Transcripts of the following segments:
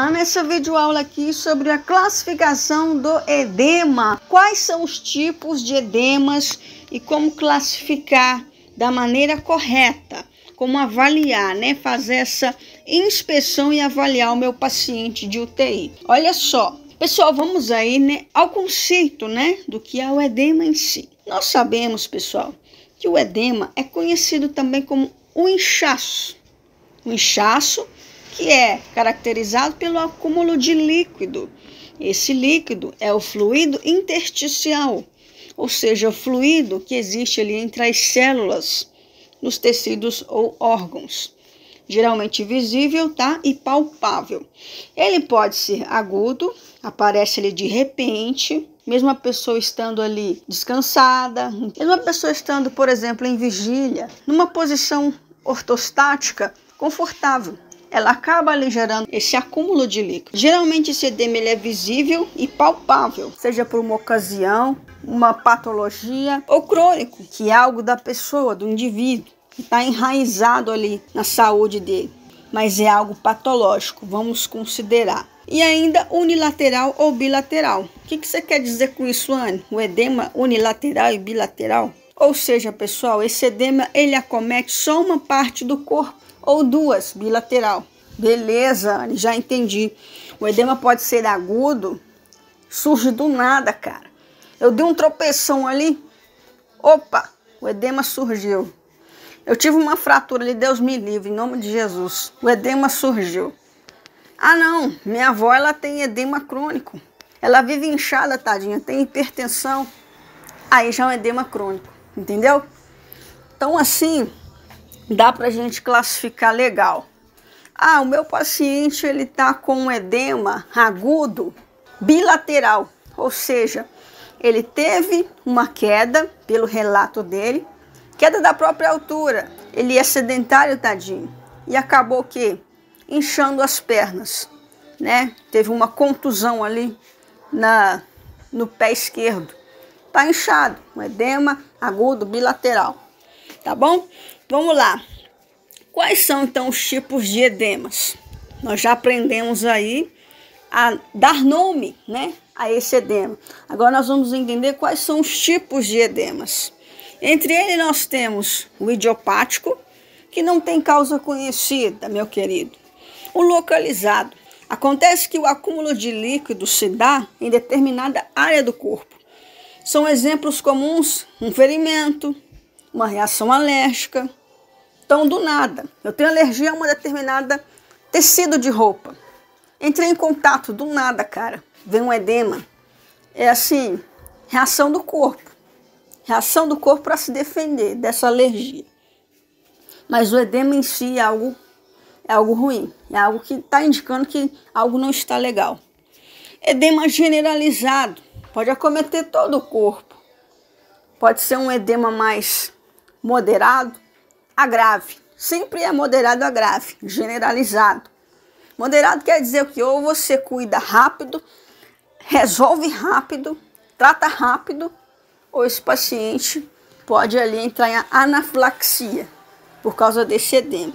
Olá, nessa videoaula aqui sobre a classificação do edema. Quais são os tipos de edemas e como classificar da maneira correta, como avaliar, né? Fazer essa inspeção e avaliar o meu paciente de UTI. Olha só, pessoal, vamos aí, né, ao conceito, né, do que é o edema em si. Nós sabemos, pessoal, que o edema é conhecido também como o inchaço. O inchaço que é caracterizado pelo acúmulo de líquido. Esse líquido é o fluido intersticial, ou seja, o fluido que existe ali entre as células nos tecidos ou órgãos. Geralmente visível, tá? E palpável. Ele pode ser agudo, aparece ali de repente, mesmo a pessoa estando ali descansada, mesmo a pessoa estando, por exemplo, em vigília, numa posição ortostática confortável. Ela acaba ali gerando esse acúmulo de líquido. Geralmente esse edema ele é visível e palpável, seja por uma ocasião, uma patologia ou crônico, que é algo da pessoa, do indivíduo, que está enraizado ali na saúde dele. Mas é algo patológico, vamos considerar. E ainda unilateral ou bilateral. O que você quer dizer com isso, Anne? O edema unilateral e bilateral? Ou seja, pessoal, esse edema ele acomete só uma parte do corpo, ou duas, bilateral. Beleza, Anne, já entendi. O edema pode ser agudo, surge do nada, cara. Eu dei um tropeção ali, opa, o edema surgiu. Eu tive uma fratura ali, Deus me livre, em nome de Jesus. O edema surgiu. Ah não, minha avó ela tem edema crônico. Ela vive inchada, tadinha, tem hipertensão. Aí já é um edema crônico, entendeu? Então assim, dá pra gente classificar legal. Ah, o meu paciente ele tá com um edema agudo bilateral, ou seja, ele teve uma queda, pelo relato dele, queda da própria altura. Ele é sedentário, tadinho, e acabou o quê? Inchando as pernas, né? Teve uma contusão ali no pé esquerdo. Tá inchado, um edema agudo bilateral, tá bom? Vamos lá. Quais são então os tipos de edemas? Nós já aprendemos aí a dar nome, né, a esse edema. Agora nós vamos entender quais são os tipos de edemas. Entre eles nós temos o idiopático, que não tem causa conhecida, meu querido. O localizado. Acontece que o acúmulo de líquido se dá em determinada área do corpo. São exemplos comuns um ferimento, uma reação alérgica. Então, do nada, eu tenho alergia a uma determinada tecido de roupa. Entrei em contato, do nada, cara, vem um edema. É assim, reação do corpo. Reação do corpo para se defender dessa alergia. Mas o edema em si é algo ruim. É algo que está indicando que algo não está legal. Edema generalizado. Pode acometer todo o corpo. Pode ser um edema mais moderado a grave. Sempre é moderado a grave, generalizado. Moderado quer dizer que ou você cuida rápido, resolve rápido, trata rápido, ou esse paciente pode ali entrar em anafilaxia por causa desse edema.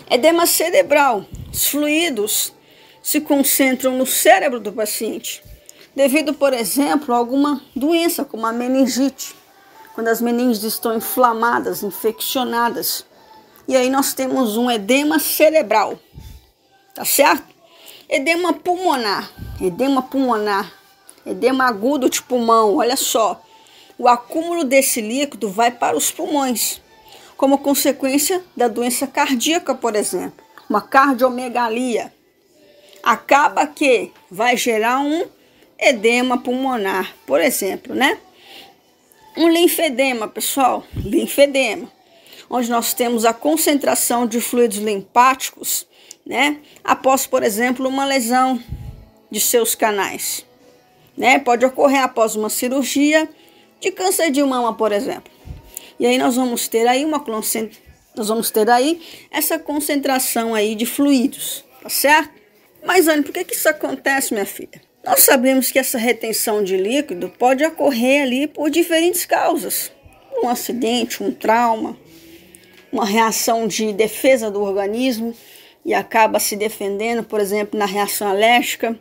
Edema cerebral. Os fluidos se concentram no cérebro do paciente, devido, por exemplo, a alguma doença como a meningite. Quando as meninges estão inflamadas, infeccionadas. E aí nós temos um edema cerebral. Tá certo? Edema pulmonar. Edema pulmonar. Edema agudo de pulmão. Olha só. O acúmulo desse líquido vai para os pulmões. Como consequência da doença cardíaca, por exemplo. Uma cardiomegalia. Acaba que vai gerar um edema pulmonar, por exemplo, né? Um linfedema, pessoal, linfedema, onde nós temos a concentração de fluidos linfáticos, né? Após, por exemplo, uma lesão de seus canais, né? Pode ocorrer após uma cirurgia de câncer de mama, por exemplo. E aí nós vamos ter aí essa concentração aí de fluidos, tá certo? Mas, Anne, por que isso acontece, minha filha? Nós sabemos que essa retenção de líquido pode ocorrer ali por diferentes causas. Um acidente, um trauma, uma reação de defesa do organismo, e acaba se defendendo, por exemplo, na reação alérgica.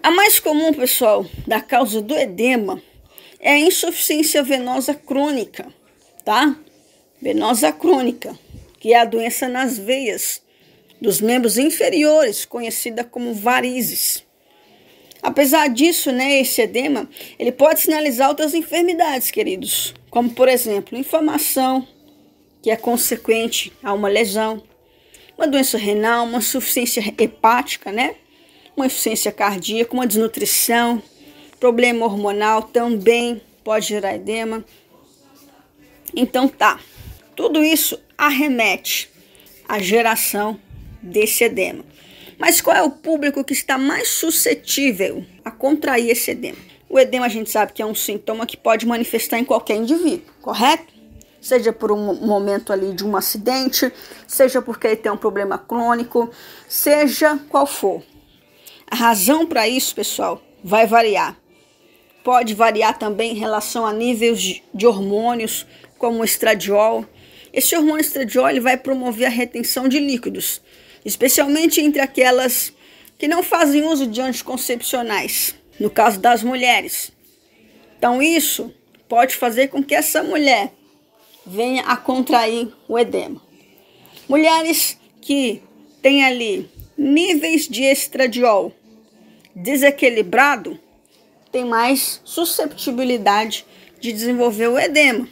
A mais comum, pessoal, da causa do edema é a insuficiência venosa crônica, tá? Venosa crônica, que é a doença nas veias dos membros inferiores, conhecida como varizes. Apesar disso, né, esse edema, ele pode sinalizar outras enfermidades, queridos, como, por exemplo, inflamação, que é consequente a uma lesão, uma doença renal, uma insuficiência hepática, né? Uma insuficiência cardíaca, uma desnutrição, problema hormonal também pode gerar edema. Então tá, tudo isso arremete à geração desse edema. Mas qual é o público que está mais suscetível a contrair esse edema? O edema a gente sabe que é um sintoma que pode manifestar em qualquer indivíduo, correto? Seja por um momento ali de um acidente, seja porque ele tem um problema crônico, seja qual for. A razão para isso, pessoal, vai variar. Pode variar também em relação a níveis de hormônios, como o estradiol. Esse hormônio estradiol ele vai promover a retenção de líquidos, especialmente entre aquelas que não fazem uso de anticoncepcionais, no caso das mulheres. Então isso pode fazer com que essa mulher venha a contrair o edema. Mulheres que têm ali níveis de estradiol desequilibrado têm mais susceptibilidade de desenvolver o edema,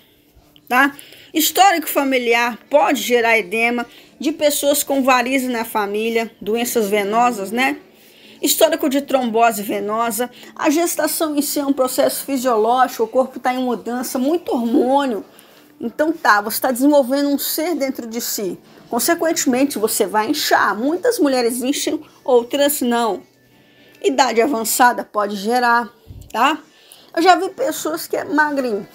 tá? Histórico familiar pode gerar edema de pessoas com varizes na família, doenças venosas, né? Histórico de trombose venosa. A gestação em si é um processo fisiológico, o corpo está em mudança, muito hormônio. Então tá, você está desenvolvendo um ser dentro de si. Consequentemente, você vai inchar. Muitas mulheres inchem, outras não. Idade avançada pode gerar, tá? Eu já vi pessoas que é magrinho.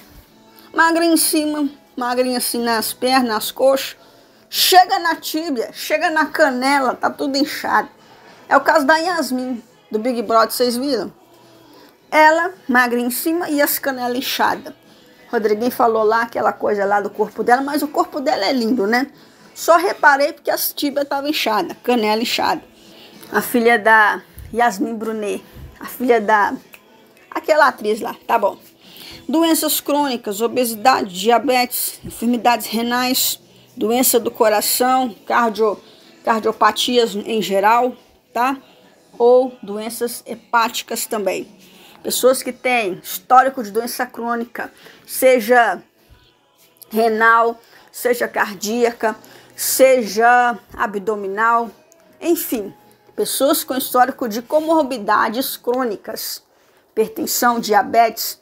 Magrinho em cima, magrinho assim nas pernas, nas coxas. Chega na tíbia, chega na canela, tá tudo inchado. É o caso da Yasmin, do Big Brother, vocês viram? Ela, magrinha em cima e as canelas inchadas. Rodriguinho falou lá aquela coisa lá do corpo dela, mas o corpo dela é lindo, né? Só reparei porque as tíbias estavam inchadas, canela inchada. A filha da Yasmin Brunet, a filha da... aquela atriz lá, tá bom. Doenças crônicas, obesidade, diabetes, enfermidades renais, doença do coração, cardiopatias em geral, tá? Ou doenças hepáticas também. Pessoas que têm histórico de doença crônica, seja renal, seja cardíaca, seja abdominal, enfim, pessoas com histórico de comorbidades crônicas, hipertensão, diabetes,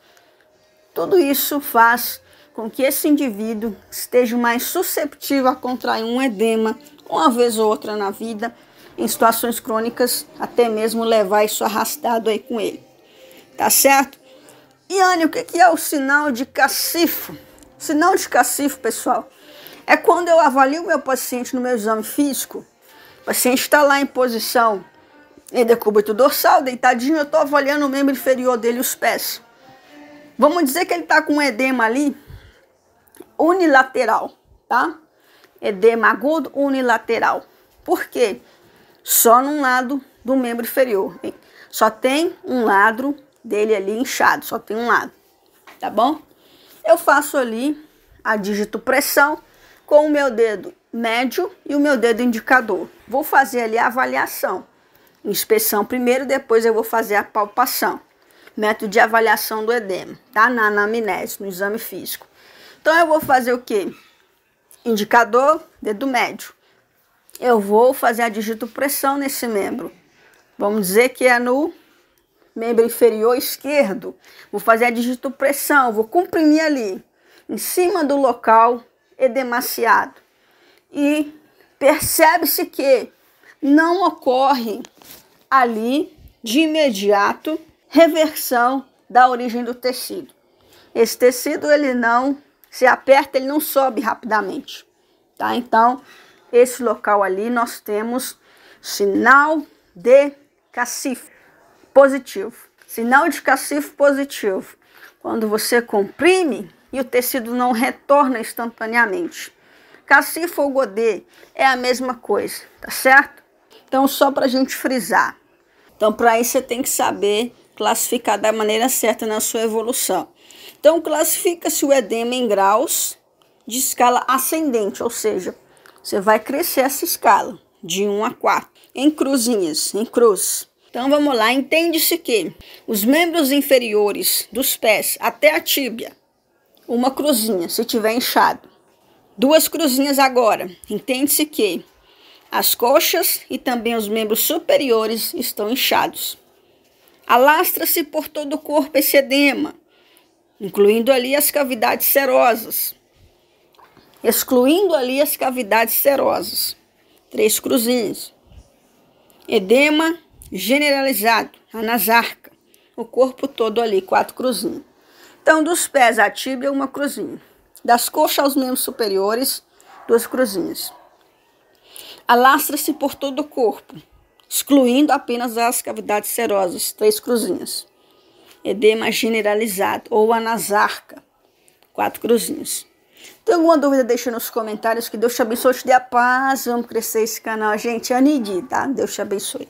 tudo isso faz com que esse indivíduo esteja mais susceptível a contrair um edema uma vez ou outra na vida, em situações crônicas, até mesmo levar isso arrastado aí com ele. Tá certo? E Anne, o que é o sinal de cacifo? O sinal de cacifo, pessoal, é quando eu avalio o meu paciente no meu exame físico. O paciente está lá em posição em decúbito dorsal, deitadinho, eu estou avaliando o membro inferior dele, os pés. Vamos dizer que ele está com um edema ali unilateral, tá? Edema agudo unilateral. Por quê? Só num lado do membro inferior. Hein? Só tem um lado dele ali inchado, só tem um lado, tá bom? Eu faço ali a digitopressão com o meu dedo médio e o meu dedo indicador. Vou fazer ali a avaliação. Inspeção primeiro, depois eu vou fazer a palpação. Método de avaliação do edema, tá? Na anamnese, no exame físico. Então eu vou fazer o quê? Indicador, dedo médio. Eu vou fazer a digitopressão nesse membro. Vamos dizer que é no membro inferior esquerdo. Vou fazer a digitopressão, vou comprimir ali, em cima do local edemaciado. E percebe-se que não ocorre ali, de imediato, reversão da origem do tecido. Esse tecido, ele não se aperta, ele não sobe rapidamente, tá? Então, esse local ali nós temos sinal de cacifo positivo. Sinal de cacifo positivo. Quando você comprime e o tecido não retorna instantaneamente. Cacifo ou Godet é a mesma coisa, tá certo? Então, só para a gente frisar. Então, para isso, você tem que saber classificar da maneira certa na sua evolução. Então, classifica-se o edema em graus de escala ascendente, ou seja, você vai crescer essa escala de 1 a 4, em cruzinhas, em cruz. Então, vamos lá. Entende-se que os membros inferiores dos pés até a tíbia, uma cruzinha, se tiver inchado. 2 cruzinhas agora. Entende-se que as coxas e também os membros superiores estão inchados. Alastra-se por todo o corpo esse edema, incluindo ali as cavidades serosas. Excluindo ali as cavidades serosas. 3 cruzinhas. Edema generalizado, anasarca. O corpo todo ali, 4 cruzinhas. Então, dos pés à tíbia, 1 cruzinha. Das coxas aos membros superiores, 2 cruzinhas. Alastra-se por todo o corpo, excluindo apenas as cavidades serosas, 3 cruzinhas. Edema generalizado ou anasarca, 4 cruzinhas. Tem alguma dúvida? Deixa nos comentários. Que Deus te abençoe, te dê a paz. Vamos crescer esse canal, gente. Anidi, tá? Deus te abençoe.